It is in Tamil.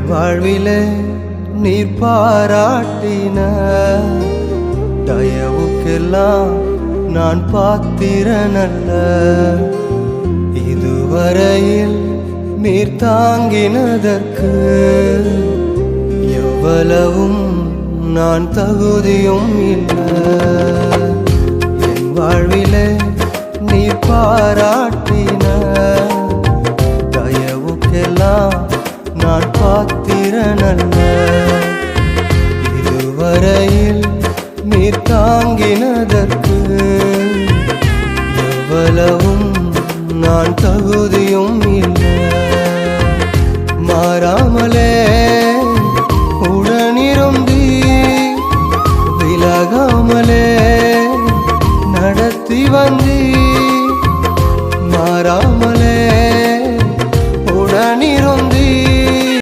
வாழ்விலே நீர் பாராட்டின தயவுக்கெல்லாம் நான் பாத்திரனல்ல. இதுவரையில் நீர் தாங்கினதற்கு எவ்வளவும் நான் தகுதியும் இல்லை. என் வாழ்விலே நீர் பாராட்டின தயவுக்கெல்லாம் நான் பாத்திரனல்ல. இதுவரையில் நீர் தாங்கினதற்கு எவ்வளவும் நான் தகுதியும் இல்லை. மாறாமலே